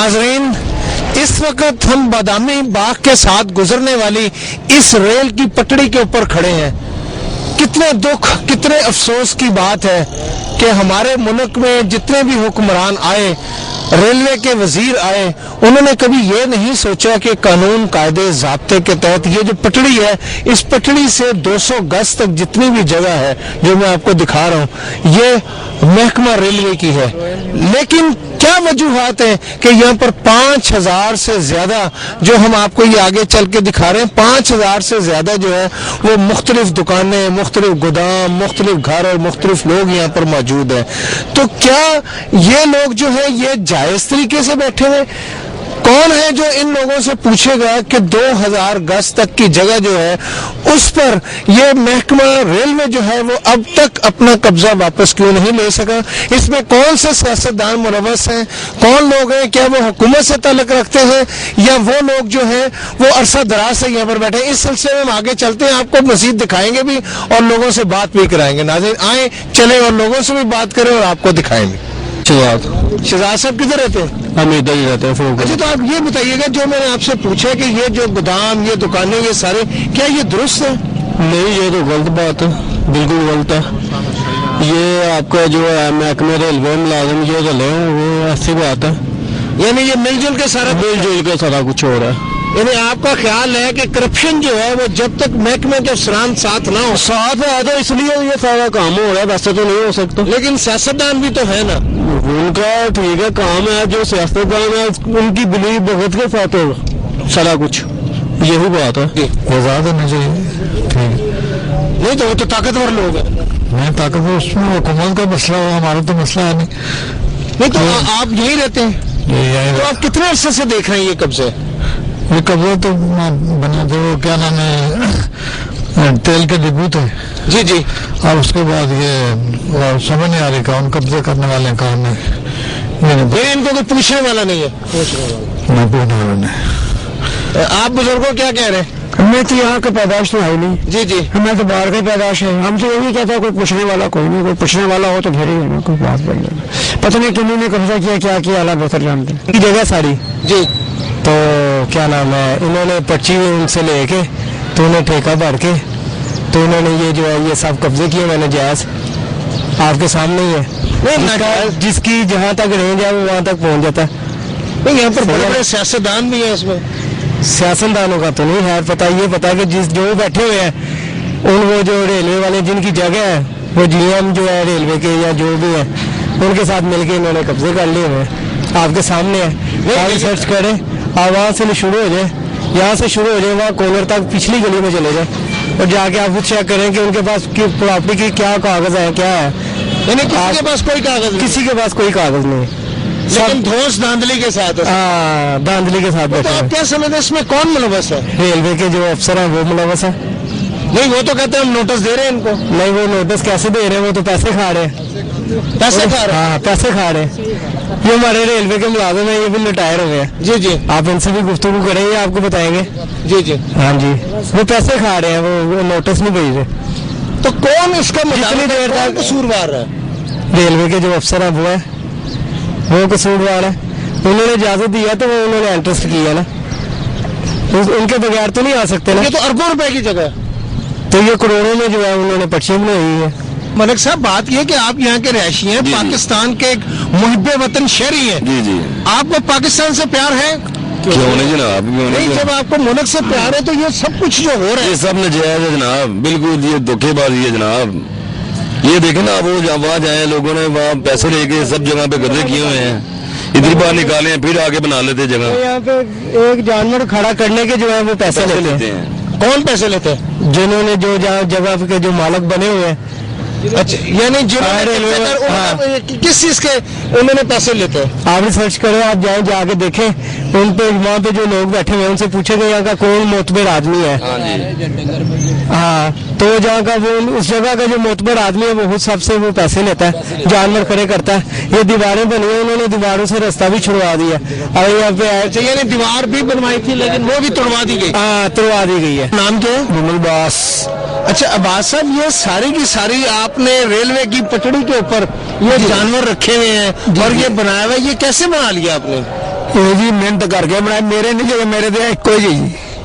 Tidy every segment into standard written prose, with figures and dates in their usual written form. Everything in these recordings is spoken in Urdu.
ناظرین، اس وقت ہم بادامی باغ کے ساتھ گزرنے والی اس ریل کی پٹڑی کے اوپر کھڑے ہیں۔ کتنے دکھ، کتنے افسوس کی بات ہے کہ ہمارے ملک میں جتنے بھی حکمران آئے، ریلوے کے وزیر آئے، انہوں نے کبھی یہ نہیں سوچا کہ قانون قاعدے ضابطے کے تحت یہ جو پٹڑی ہے، اس پٹڑی سے 200 گز تک جتنی بھی جگہ ہے جو میں آپ کو دکھا رہا ہوں، یہ محکمہ ریلوے کی ہے۔ لیکن کیا وجوہات ہیں کہ یہاں پر 5000 سے زیادہ، جو ہم آپ کو یہ آگے چل کے دکھا رہے ہیں، 5000 سے زیادہ جو ہے وہ مختلف دکانیں، مختلف گودام، مختلف گھر اور مختلف لوگ یہاں پر موجود ہیں۔ تو کیا یہ لوگ جو ہے یہ جائز طریقے سے بیٹھے ہوئے؟ کون ہے جو ان لوگوں سے پوچھے گا کہ 2000 گز تک کی جگہ جو ہے اس پر یہ محکمہ ریلوے جو ہے وہ اب تک اپنا قبضہ واپس کیوں نہیں لے سکا؟ اس میں کون سے سیاستدان ملوث ہیں؟ کون لوگ ہیں؟ کیا وہ حکومت سے تعلق رکھتے ہیں یا وہ لوگ جو ہیں وہ عرصہ دراز سے یہاں پر بیٹھے ہیں؟ اس سلسلے میں ہم آگے چلتے ہیں، آپ کو مزید دکھائیں گے بھی اور لوگوں سے بات بھی کرائیں گے۔ ناظرین آئیں، چلیں اور لوگوں سے بھی بات کریں اور آپ کو دکھائیں گے۔ شہزاد صاحب کدھر رہتے ہیں؟ ہم ادھر ہی رہتے ہیں۔ اچھا، تو آپ یہ بتائیے گا، جو میں نے آپ سے پوچھا کہ یہ جو گودام، یہ دکانیں، یہ سارے، کیا یہ درست ہے؟ نہیں، یہ تو غلط بات ہے، بالکل غلط ہے۔ یہ آپ کا جو ہے محکمہ ریلوے ملازم جو رلے ہیں وہ ایسی بات ہے، یعنی یہ مل جل کے سارا کچھ ہو رہا ہے۔ یعنی آپ کا خیال ہے کہ کرپشن جو ہے وہ جب تک محکمے کے افسران ساتھ نہ ہو، ساتھ ہے تو اس لیے یہ سارا کام ہو رہا ہے، ویسے تو نہیں ہو سکتا۔ لیکن سیاستدان بھی تو ہے نا، ان کا ٹھیک ہے کام ہے، جو سیاستدان ہے ان کی بلیف بہت کے ساتھ ہوگا سارا کچھ، یہی بات ہے۔ آزاد ہونا چاہیے، ٹھیک نہیں تو وہ تو طاقتور لوگ ہیں۔ نہیں طاقتور، اس میں حکومت کا مسئلہ ہو، ہمارا تو مسئلہ ہے نہیں تو آپ یہیں رہتے ہیں، تو آپ کتنے عرصے سے دیکھ رہے ہیں یہ قبضے؟ یہ قبضہ تو بنا تھے، وہ کیا نام ہے، تیل کے ڈبو تھے جی جی، اور اس کے بعد یہ سمجھ نہیں آ رہی کون قبضے کرنے والے کون نہیں، ان کو کوئی پوچھنے والا نہیں ہے؟ پوچھنے والا نہیں۔ آپ بزرگوں کیا کہہ رہے ہیں؟ ہمیں تو یہاں کا پیدائش تو ہے نہیں، جی جی، ہمیں تو باہر کا پیدائش ہے، ہم تو یہی کہتے ہیں کوئی پوچھنے والا کوئی نہیں، کوئی پوچھنے والا ہو تو پھر ہی ہے نا، کوئی بات بن جائے۔ پتہ نہیں کنہوں نے قبضہ کیا کیا اعلیٰ بہتر جانتے ہیں یہ جگہ ساری۔ جی، تو کیا نام ہے، انہوں نے پرچی ان سے لے کے تو انہیں ٹھیکہ بھر کے تو انہوں نے یہ جو ہے یہ سب قبضے کیے، میں نے جائز آپ کے سامنے ہی ہے، جس کی جہاں تک رینج ہے وہ وہاں تک پہنچ جاتا ہے۔ نہیں یہاں پر بڑے بڑے سیاستدان بھی ہیں، اس میں سیاستدانوں کا تو نہیں ہے پتہ، یہ پتا ہے کہ جو بیٹھے ہوئے ہیں ان وہ جو ریلوے والے جن کی جگہ ہے وہ جی ایم جو ہے ریلوے کے یا جو بھی ہے ان کے ساتھ مل کے انہوں نے قبضے کر لیے ہوئے ہیں، آپ کے سامنے ہے۔ آپ سرچ کریں، آپ وہاں سے شروع ہو جائے، یہاں سے شروع ہو جائے، وہاں کارنر تک پچھلی گلی میں چلے جائیں اور جا کے آپ خود چیک کریں کہ ان کے پاس پراپرٹی کی کیا کاغذ ہے، کیا ہے۔ یعنی کسی کے پاس کوئی کاغذ نہیں، کسی کے پاس کوئی کاغذ نہیں، لیکن دھوس دھاندلی کے ساتھ۔ ہاں، دھاندلی کے ساتھ بیٹھے تو آپ کیا سمجھتے ہیں اس میں کون ملوث ہے؟ ریلوے کے جو افسر ہیں وہ ملوث ہیں۔ نہیں وہ تو کہتے ہیں ہم نوٹس دے رہے ہیں ان کو۔ نہیں، وہ نوٹس کیسے دے رہے ہیں، وہ تو پیسے کھا رہے ہیں، پیسے کھا رہے ہیں؟ ہاں پیسے کھا رہے ہیں۔ یہ ہمارے ریلوے کے ملازم ہیں، یہ بھی ریٹائر ہو گئے ہیں۔ جی جی، آپ ان سے بھی گفتگو کریں گے، آپ کو بتائیں گے۔ جی جی، ہاں جی، وہ پیسے کھا رہے ہیں، وہ نوٹس نہیں بھیج رہے۔ تو کون اس کا جتنی دیر تک قصوروار ہے؟ ریلوے کے جو افسر ہیں وہ قصوروار ہیں، انہوں نے اجازت دی ہے تو وہ انہوں نے انٹرسٹ کیا نا، ان کے بغیر تو نہیں آ سکتے نا۔ یہ تو اربوں روپے کی جگہ ہے، تو یہ کروڑوں میں جو ہے انہوں نے پرچی بنائی ہے۔ ملک صاحب بات یہ کہ آپ یہاں کے رہائشی ہیں، پاکستان کے ایک محب وطن شہری ہیں، جی جی، آپ کو پاکستان سے پیار ہے؟ کیوں نہیں جناب، کیوں نہیں، جب آپ کو ملک سے پیار ہے تو یہ سب کچھ جو ہو رہا ہے یہ سب ناجائز ہے جناب، بالکل یہ دھوکے بازی ہے جناب۔ یہ دیکھیں نا، وہ وہاں جائیں، لوگوں نے وہاں پیسے لے کے سب جگہ پہ قبضے کیے ہوئے ہیں، ادھر باہر نکالے ہیں پھر آگے بنا لیتے جگہ۔ یہاں پہ ایک جانور کھڑا کرنے کے جو ہے وہ پیسے لیتے ہیں۔ کون پیسے لیتے ہیں؟ جنہوں نے جو جگہ کے جو مالک بنے ہوئے ہیں، اچھا، یعنی کس چیز کے انہوں نے پیسے لیتے ہیں؟ آپ ریسرچ کریں، آپ جائیں، جا کے دیکھیں ان پہ، وہاں پہ جو لوگ بیٹھے ہوئے ہیں ان سے پوچھیں گے یہاں کا کون معتبر آدمی ہے۔ ہاں، تو جہاں کا وہ اس جگہ کا جو معتبر آدمی ہے وہ سب سے وہ پیسے لیتا ہے، جانور کھڑے کرتا ہے۔ یہ دیواریں بنی ہیں، انہوں نے دیواروں سے راستہ بھی چھڑوا دیا اور یہاں پہ یعنی دیوار بھی بنوائی تھی لیکن وہ بھی توڑوا دی گئی؟ ہاں، توڑوا دی گئی ہے۔ نام کیا ہے؟ جمل باس۔ اچھا عباس صاحب، یہ ساری کی ساری آپ نے ریلوے کی پٹڑی کے اوپر یہ جانور رکھے ہوئے ہیں اور یہ بنایا ہوا ہے، یہ کیسے بنا لیا آپ نے؟ ਇਹ ਜੀ ਮਿਹਨਤ ਕਰਕੇ ਬਣਾਏ, ਮੇਰੇ ਨਹੀਂ ਜਗ੍ਹਾ, ਮੇਰੇ ਤੇ ਇੱਕੋ ਹੀ ਜੀ।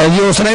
ਇਹ ਜੀ ਉਸ ਨੇ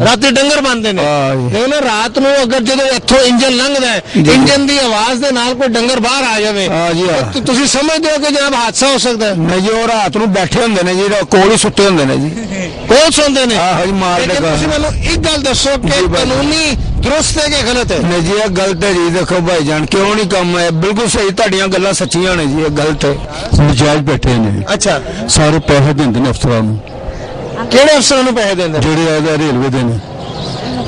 ਰਾਤੀ ਡੰਗਰ ਬੰਨਦੇ ਨੇ। ਹਾਂ ਜੀ। ਨਹੀਂ ਨਾ ਰਾਤ ਨੂੰ ਅਗਰ ਜਦੋਂ ਇੱਥੋਂ ਇੰਜਨ ਲੰਘਦਾ ਹੈ, ਜੀ। ਇੰਜਨ ਦੀ ਆਵਾਜ਼ ਦੇ ਨਾਲ ਕੋਈ ਡੰਗਰ ਬਾਹਰ ਆ ਜਾਵੇ, ਹਾਂ ਜੀ ਹਾਂ। ਤਾਂ ਤੁਸੀਂ ਸਮਝਦੇ ਹੋ ਕਿ ਜਨਾਬ ਹਾਦਸਾ ਹੋ ਸਕਦਾ ਹੈ। ਨਹੀਂ ਜੀ ਉਹ ਰਾਤ ਨੂੰ ਬੈਠੇ ਹੁੰਦੇ ਨੇ ਜੀ, ਕੋਲ ਹੀ ਸੁੱਤੇ ਹੁੰਦੇ ਨੇ ਜੀ। ਕੋਲ ਸੌਂਦੇ ਨੇ। ਆਹੋ ਜੀ ਮਾਰ ਲੇਕਿਨ ਲਗਾ। ਤੁਸੀਂ ਮੈਨੂੰ ਇੱਕ ਗੱਲ ਦੱਸੋ ਕਿ ਜੀ ਬਾਈ। ਕਾਨੂੰਨੀ ਦਰੁਸਤ ਹੈ ਕਿ ਗਲਤ ਹੈ? ਨਹੀਂ ਜੀ ਇਹ ਗਲਤ ਹੈ ਜੀ। ਦੇਖੋ ਭਾਈ ਜਾਨ ਕਿਉਂ ਨਹੀਂ ਕੰਮ ਹੈ, ਬਿਲਕੁਲ ਸਹੀ, ਤੁਹਾਡੀਆਂ ਗੱਲਾਂ ਸੱਚੀਆਂ ਨੇ ਜੀ, ਇਹ ਗਲਤ ਹੈ। ਨਜਾਇਜ਼ ਬੈਠੇ ਨੇ ਅੱਛਾ ਸਾਰੇ ਪੈਸੇ ਦਿੰਦੇ ਨੇ ਅਫਸਰਾਂ ਨੂੰ, ਕਿਹੜੇ ਅਫਸਰਾਂ ਨੂੰ ਪੈਸੇ ਦਿੰਦੇ? ਜਿਹੜੇ ਇਹਦਾ ਰੇਲਵੇ ਦੇ ਨੇ।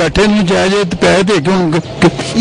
ਬੈਠੇ ਨੇ ਨਜਾਇਜ਼ ਪੈਸੇ ਦੇ ਕੇ ਹੁਣ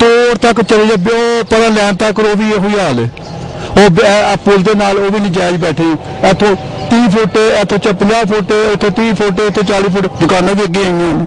ਤੋੜ ਤੱਕ ਚਲੇ ਜਾ ਬਿਓ ਪਤਾ ਲੈਣ ਤੱਕ ਉਹ ਵੀ ਇਹੋ ਹਾਲ ਹੈ। ਉਹ ਪੁਲ ਦੇ ਨਾਲ ਉਹ ਵੀ ਨਜਾਇਜ਼ ਬੈਠੇ, ਇੱਥੋਂ 30 ਫੁੱਟ, ਇੱਥੋਂ 50 ਫੁੱਟ, ਇੱਥੋਂ 30 ਫੁੱਟ, ਇੱਥੋਂ 40 ਫੁੱਟ ਦੁਕਾਨਾਂ ਵੀ ਅੱਗੇ ਆਈਆਂ ਨੇ।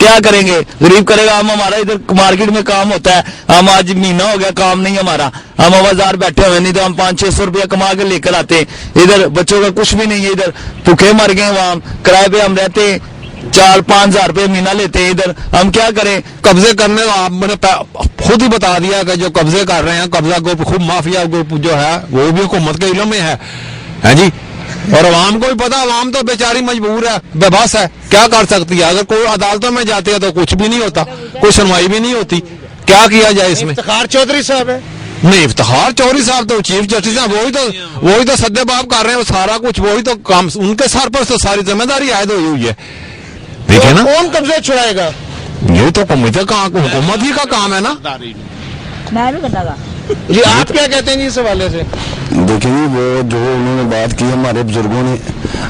کیا کریں گے؟ غریب کرے گا. ہم ہمارا ادھر مارکیٹ میں کام ہوتا ہے, ہم آج مہینہ ہو گیا کام نہیں ہمارا, ہم بازار بیٹھے ہوئے, نہیں تو ہم 500-600 روپیہ کما کے لے کر آتے. ادھر بچوں کا کچھ بھی نہیں ہے, ادھر بھوکے مر گئے, وہاں کرائے پہ ہم رہتے, 4-5 ہزار روپے مہینہ لیتے ہیں. ادھر ہم کیا کریں؟ قبضے کرنے آپ نے خود ہی بتا دیا کہ جو قبضے کر رہے ہیں, قبضہ گروپ خوب مافیا گروپ جو ہے وہ بھی حکومت کے علم میں ہے جی. اور عوام کو بھی پتا, عوام تو بیچاری مجبور ہے, بے بس ہے, کیا کر سکتی ہے. اگر کوئی عدالتوں میں جاتے ہیں تو کچھ بھی نہیں ہوتا, کوئی سنوائی بھی نہیں ہوتی. کیا کیا جائے اس میں؟ افتخار چودھری صاحب ہے. نہیں, افتخار چودھری صاحب تو چیف جسٹس ہیں, وہی تو سدے باب کر رہے ہیں, سارا کچھ وہی تو کام, ان کے سر پر تو ساری ذمہ داری عائد ہوئی ہے. دیکھیں نا, کون قبضے چھڑائے گا؟ یہ تو حکومت ہی کا کام ہے نا. جی آپ کیا کہتے ہیں جی اس حوالے سے؟ دیکھیں گے وہ جو انہوں نے بات کی, ہمارے بزرگوں نے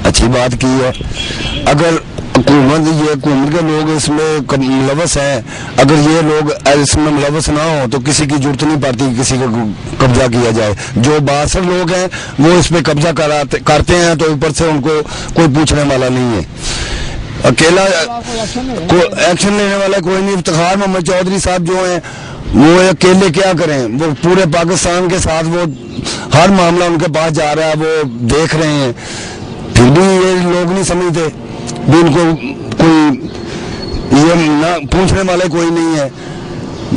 اچھی بات کی ہے. اگر حکومت کے لوگ اس میں ملوث ہیں, اگر یہ لوگ اس میں ملوث نہ ہو تو کسی کی ضرورت نہیں پڑتی کسی کو قبضہ کیا جائے. جو باثر لوگ ہیں وہ اس پہ قبضہ کرتے ہیں تو اوپر سے ان کو کوئی پوچھنے والا نہیں ہے. اکیلا ایکشن لینے والا کوئی نہیں. افتخار محمد چودھری صاحب جو ہیں وہ اکیلے کیا کریں, وہ پورے پاکستان کے ساتھ وہ ہر معاملہ ان کے پاس جا رہا ہے, وہ دیکھ رہے ہیں, پھر بھی یہ لوگ نہیں سمجھتے بھی ان کو کوئی یہ نہ پوچھنے والے کوئی نہیں ہے.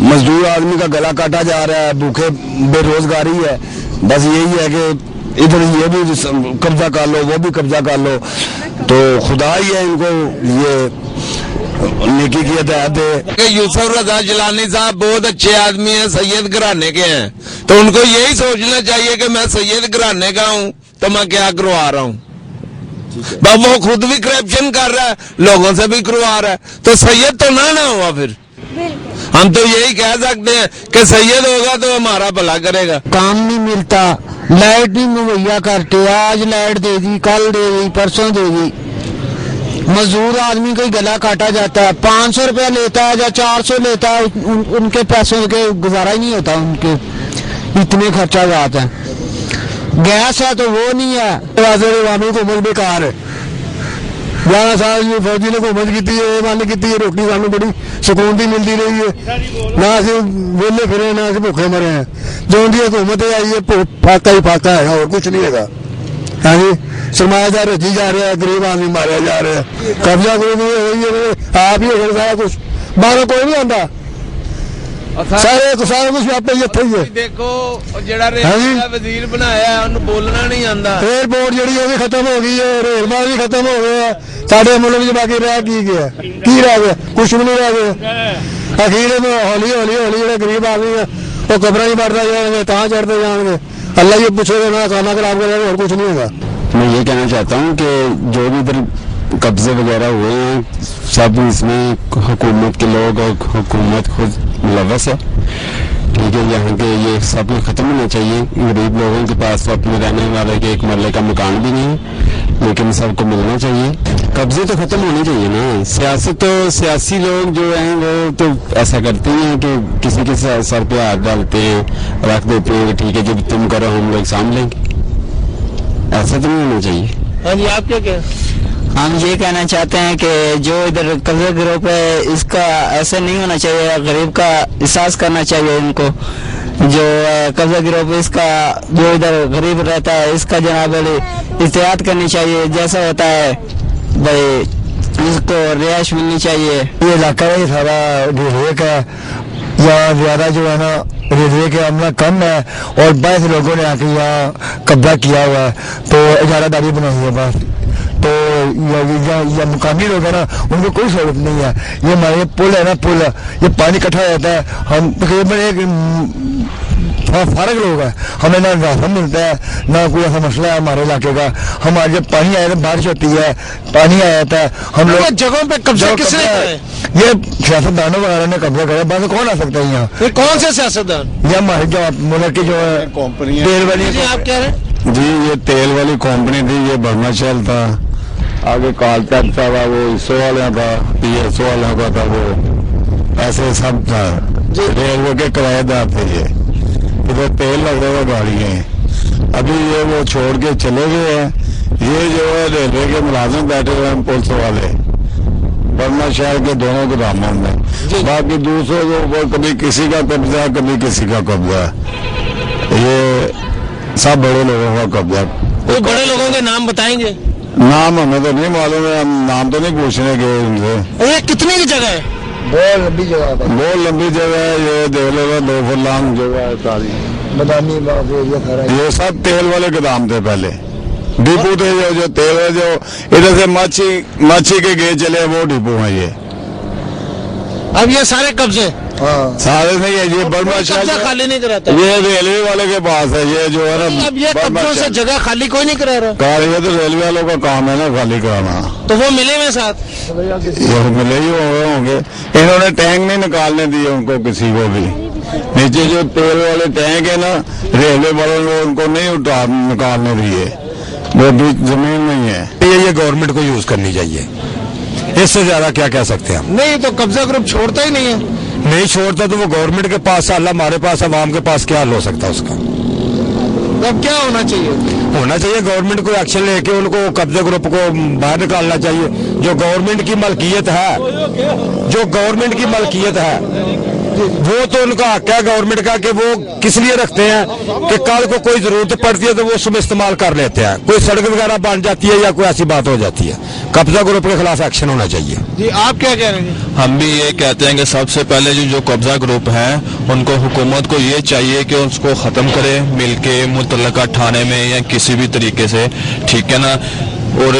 مزدور آدمی کا گلا کاٹا جا رہا ہے, بھوکے بے روزگاری ہے, بس یہی ہے کہ ادھر یہ بھی قبضہ کر لو وہ بھی قبضہ کر لو. تو خدا ہی ہے ان کو یہ نیکی کی ہدایت دے. یوسف رضا جیلانی صاحب بہت اچھے آدمی ہیں, سید گھرانے کے ہیں, تو ان کو یہی سوچنا چاہیے کہ میں سید گھرانے کا ہوں تو میں کیا کروا رہا ہوں. وہ خود بھی کرپشن کر رہا ہے, لوگوں سے بھی کروا رہا ہے, تو سید تو نہ ہوا. پھر ہم تو یہی کہہ سکتے ہیں کہ سید ہوگا تو ہمارا بھلا کرے گا. کام نہیں ملتا, لائٹ نہیں مہیا کرتے, آج لائٹ دے دی, کل دے دی, پرسوں دے دی. مزدور آدمی کا گلا کاٹا جاتا ہے, 500 روپیہ لیتا ہے یا 400 لیتا ہے, ان کے پیسوں کے گزارا ہی نہیں ہوتا, ان کے اتنے خرچہ جاتے ہیں. گیس ہے تو وہ نہیں ہے, عوامی حکومت بیکار ہے. 11 سال یہ فوجی نے حکومت کی ہے, روٹی سانو بڑی سکون کی ملتی رہی ہے, نہ اسی ویلے پھرے نہ اسی بھوکے مرے ہیں. جو ان کی حکومت آئی ہے فاقہ ہی فاقہ ہے, اور کچھ نہیں ہے. ہاں جی, سرمایہ دار رچی جا رہا ہے, غریب آدمی ماریا جا رہا ہے, قبضہ آپ ہی ہو سارا کچھ, باہر کوئی نہیں آتا, سارا کچھ آپ ہی ہے. دیکھو جڑا وزیر بنایا انہوں بولنا نہیں آتا. ایئرپورٹ جڑی وہ بھی ختم ہو گئی ہے, ریل مال بھی ختم ہو گیا, سارے ملک میں باقی رہ کی رہ گیا, کچھ بھی نہیں رہ گیا. اخیر میں ہولی جڑے غریب آدمی ہے وہ قبریں ہی بڑھتا جائیں گے, کہاں چڑھتے جائیں گے, اللہ یہ پوچھے گا نہ کھانا خراب کرے گا, اور کچھ نہیں ہوگا. میں یہ کہنا چاہتا ہوں کہ جو بھی ادھر قبضے وغیرہ ہوئے ہیں سب اس میں حکومت کے لوگ اور حکومت خود ملوث ہے. ٹھیک ہے, یہاں کے یہ سب ختم ہونا چاہیے. غریب لوگوں کے پاس تو اپنے رہنے والے کے ایک مرلے کا مکان بھی نہیں, لیکن سب کو ملنا چاہیے. قبضے تو ختم ہونے چاہیے نا. سیاست تو سیاسی لوگ جو ہیں وہ تو ایسا کرتے ہیں کہ کسی کے سر پہ ہاتھ ڈالتے ہیں, رکھ دیتے ہیں, ٹھیک ہے جب تم کرو ہم لوگ سامنے لیں گے. ایسا تو نہیں ہونا چاہیے. ہاں جی, آپ کیا کہیں؟ ہم یہ کہنا چاہتے ہیں کہ جو ادھر قبضہ گروپ ہے اس کا ایسا نہیں ہونا چاہیے, غریب کا احساس کرنا چاہیے ان کو. جو قبضہ گروپ اس کا جو ادھر غریب رہتا ہے اس کا جناب احتیاط کرنی چاہیے. جیسا ہوتا ہے بھائی اس کو رہائش ملنی چاہیے. یہ علاقہ ہے سارا ریلوے کا, یہاں زیادہ جو ہے نا ریلوے کے عملہ کم ہے, اور بہت لوگوں نے آ کے یہاں قبضہ کیا ہوا ہے, تو اجارہ داری بنائی ہے بس. تو یہ مقامی لوگ ہیں نا ان کو کوئی سہولت نہیں ہے. یہ ہمارے پل ہے نا, پل یہ پانی اکٹھا ہو جاتا ہے, ہم تقریباً ایک فارغ لوگ ہیں, ہمیں نہ راشن ملتا ہے نہ کوئی ایسا مسئلہ ہے ہمارے علاقے کا. ہمارے جب پانی آیا تھا, بارش ہوتی ہے, پانی آیا جاتا ہے, ہم لوگ جگہوں پہ قبضہ کس نے کرے؟ یہ سیاستدانوں وغیرہ نے قبضہ کرا. بس کون آ سکتا ہے یہاں؟ کون سے سیاستدان؟ یہ ہمارے جو ملک کی جو ہے تیل والی. آپ کہہ رہے ہیں جی یہ تیل والی کمپنی تھی, یہ برماشل تھا, آگے کال تک تھا, وہ اسو والوں کا, پی ایس او والوں کا تھا, وہ ایسے سب تھا. ریلوے کے کرایہ دار تھے. یہ ادھر تیل لگ رہا ہوا گاڑی ہے. ابھی یہ وہ چھوڑ کے چلے گئے ہیں. یہ جو ہے ریلوے کے ملازم بیٹھے ہوئے ہیں, پولیس والے, ورنہ برما شہر کے دونوں گوداموں میں. باقی دوسروں کے اوپر کبھی کسی کا قبضہ ہے کبھی کسی کا قبضہ ہے. یہ سب بڑے لوگوں کا قبضہ ہے. کوئی بڑے لوگوں کے نام بتائیں گے؟ نام ہمیں تو نہیں معلوم ہے, ہم نام تو نہیں پوچھنے گئے ان سے. یہ کتنے کی جگہ ہے؟ بہت لمبی جگہ ہے. یہ دیکھ لو 2 فٹ لانگ جگہ ہے ساری. یہ سب تیل والے گودام تھے پہلے, ڈپو تھے جو تیل ہے, جو ادھر سے ماچھی کے گئے چلے وہ ڈپو ہیں. یہ اب یہ سارے قبضے سارے نہیں ہے. یہ برما شہر خالی نہیں کراتا, یہ ریلوے والے کے پاس ہے. یہ جو ہے نا اب یہ قبضوں سے جگہ خالی کوئی نہیں کرا رہا. یہ تو ریلوے والوں کا کام ہے نا خالی کرانا. تو وہ ملے ہوئے ساتھ وہ ملے ہی ہوں گے. انہوں نے ٹینک نہیں نکالنے دیے ان کو کسی کو بھی. نیچے جو تیل والے ٹینک ہے نا ریلوے والوں نے ان کو نہیں نکالنے دیے, وہ بیچ زمین میں ہی ہے. یہ گورنمنٹ کو یوز کرنی چاہیے, اس سے زیادہ کیا کہہ سکتے ہیں ہم. نہیں تو قبضہ گروپ چھوڑتا ہی نہیں ہے. نہیں چھوڑتا تو وہ گورنمنٹ کے پاس اللہ, ہمارے پاس عوام کے پاس کیا حل ہو سکتا ہے اس کا. اب کیا ہونا چاہیے گورنمنٹ کو ایکشن لے کے ان کو قبضہ گروپ کو باہر نکالنا چاہیے. جو گورنمنٹ کی ملکیت ہے وہ تو ان کا حق ہے گورنمنٹ کا کہ وہ کس لیے رکھتے ہیں کہ کل کو کوئی ضرورت پڑتی ہے تو وہ اس میں استعمال کر لیتے ہیں. کوئی سڑک وغیرہ بن جاتی ہے یا کوئی ایسی بات ہو جاتی ہے, قبضہ گروپ کے خلاف ایکشن ہونا چاہیے. جی آپ کیا کہہ رہے ہیں؟ ہم بھی یہ کہتے ہیں کہ سب سے پہلے جو قبضہ گروپ ہیں ان کو حکومت کو یہ چاہیے کہ اس کو ختم کرے مل کے متعلقہ تھانے میں یا کسی بھی طریقے سے, ٹھیک ہے نا. اور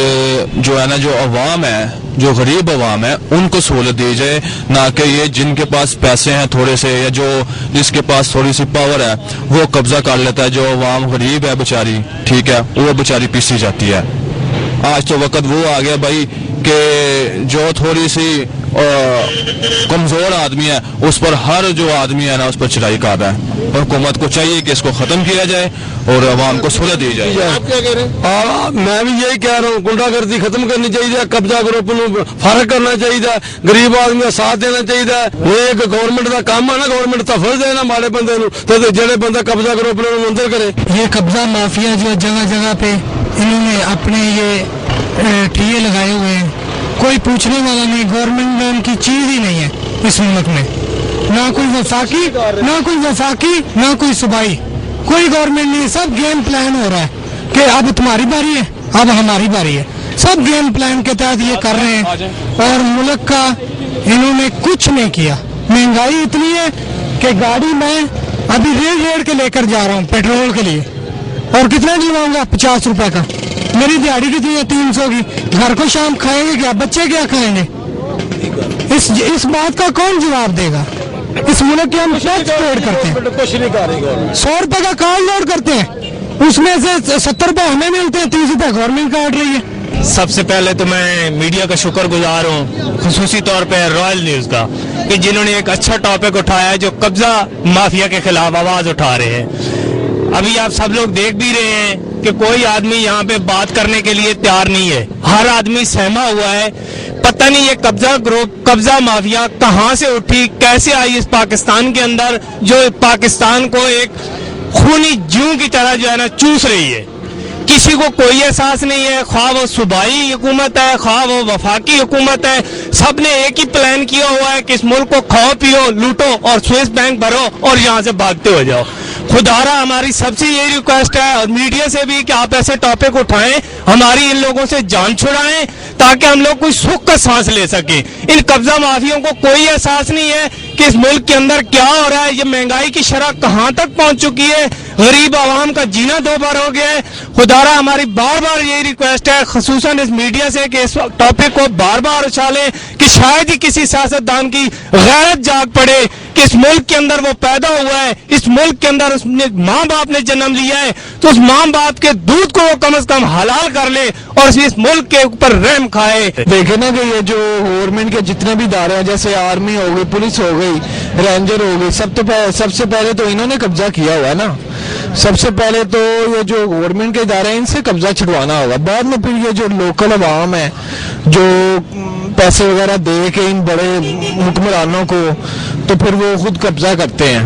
جو ہے نا جو عوام ہے, جو غریب عوام ہے, ان کو سہولت دی جائے, نہ کہ یہ جن کے پاس پیسے ہیں تھوڑے سے یا جو جس کے پاس تھوڑی سی پاور ہے وہ قبضہ کر لیتا ہے. جو عوام غریب ہے بیچاری, ٹھیک ہے, وہ بیچاری پیسی جاتی ہے. آج تو وقت وہ آ گیا بھائی کہ جو تھوڑی سی کمزور آدمی ہے اس پر ہر جو آدمی ہے نا اس پر چڑھائی کر رہا ہے. اور حکومت کو چاہیے کہ اس کو ختم کیا جائے اور عوام کو سہولت دی جائے. آپ کیا کہہ رہے ہیں؟ میں بھی یہی کہہ رہا ہوں, گنڈا گردی ختم کرنی چاہیے, قبضہ گروپ فارغ کرنا چاہیے, غریب آدمی کا ساتھ دینا چاہیے. یہ ایک گورنمنٹ کا کام ہے نا, گورنمنٹ کا فرض ہے نا ماڑے بندے نو جڑے بندہ قبضہ گروپ منظر کرے. یہ قبضہ مافیا جو جگہ جگہ پہ انہوں نے اپنے یہ ٹھیے لگائے ہوئے ہیں, کوئی پوچھنے والا نہیں. گورنمنٹ میں ان کی چیز ہی نہیں ہے اس ملک میں, نہ کوئی وفاقی نہ کوئی صوبائی, کوئی گورنمنٹ نہیں. سب گیم پلان ہو رہا ہے کہ اب تمہاری باری ہے, اب ہماری باری ہے. سب گیم پلان کے تحت یہ کر رہے ہیں اور ملک کا انہوں نے کچھ نہیں کیا. مہنگائی اتنی ہے کہ گاڑی میں ابھی ریڑھ کے لے کر جا رہا ہوں پیٹرول کے لیے, اور کتنا دلواؤں گا؟ 50 روپے کا. میری دیہڑی کتنی ہے؟ 300 کی. گھر کو شام کھائیں گے کیا؟ بچے کیا کھائیں گے؟ اس بات کا کون جواب دے گا؟ اس ملک کے ہم ٹیکس پیڈ کرتے ہیں, 100 روپے کا کارڈ لوڈ کرتے ہیں, اس میں سے 70 روپے ہمیں ملتے ہیں, 30 روپے گورنمنٹ کاٹ رہی ہے. سب سے پہلے تو میں میڈیا کا شکر گزار ہوں, خصوصی طور پہ رائل نیوز کا, کہ جنہوں نے ایک اچھا ٹاپک اٹھایا ہے, جو قبضہ مافیا کے خلاف آواز اٹھا رہے ہیں. ابھی آپ سب لوگ دیکھ بھی رہے ہیں کہ کوئی آدمی یہاں پہ بات کرنے کے لیے تیار نہیں ہے, ہر آدمی سہما ہوا ہے. پتہ نہیں یہ قبضہ گروپ, قبضہ مافیا کہاں سے اٹھی, کیسے آئی اس پاکستان کے اندر, جو پاکستان کو ایک خونی جوں کی طرح جو ہے نا چوس رہی ہے. کسی کو کوئی احساس نہیں ہے, خواہ وہ صوبائی حکومت ہے خواہ وہ وفاقی حکومت ہے, سب نے ایک ہی پلان کیا ہوا ہے کہ اس ملک کو کھاؤ پیو لوٹو اور سوئس بینک بھرو اور یہاں سے بھاگتے ہو جاؤ. خدارا ہماری سب سے یہی ریکویسٹ ہے, اور میڈیا سے بھی, کہ آپ ایسے ٹاپک اٹھائیں, ہماری ان لوگوں سے جان چھڑائیں تاکہ ہم لوگ کوئی سکھ کا سانس لے سکیں. ان قبضہ مافیوں کو کوئی احساس نہیں ہے کہ اس ملک کے اندر کیا ہو رہا ہے, یہ مہنگائی کی شرح کہاں تک پہنچ چکی ہے, غریب عوام کا جینا دو بار ہو گیا ہے. خدارا ہماری بار بار یہی ریکویسٹ ہے, خصوصاً اس میڈیا سے, کہ اس ٹاپک کو بار بار اچھالیں, کہ شاید ہی کسی سیاستدان کی غیرت جاگ پڑے کہ اس ملک کے اندر وہ پیدا ہوا ہے, اس ملک کے اندر اس نے ماں باپ نے جنم لیا ہے, تو اس ماں باپ کے دودھ کو وہ کم از کم حلال کر لے اور اس ملک کے اوپر رحم کھائے. دیکھیں نا کہ یہ جو گورنمنٹ کے جتنے بھی ادارے ہیں, جیسے آرمی ہو گئی, پولیس ہو گئی, رینجر ہو گئی, سب سے پہلے تو انہوں نے قبضہ کیا ہوا ہے نا. سب سے پہلے تو یہ جو گورنمنٹ کے ادارے ہیں ان سے قبضہ چھڑوانا ہوگا, بعد میں پھر یہ جو لوکل عوام ہے جو پیسے وغیرہ دے کے ان بڑے حکمرانوں کو, تو پھر وہ خود قبضہ کرتے ہیں.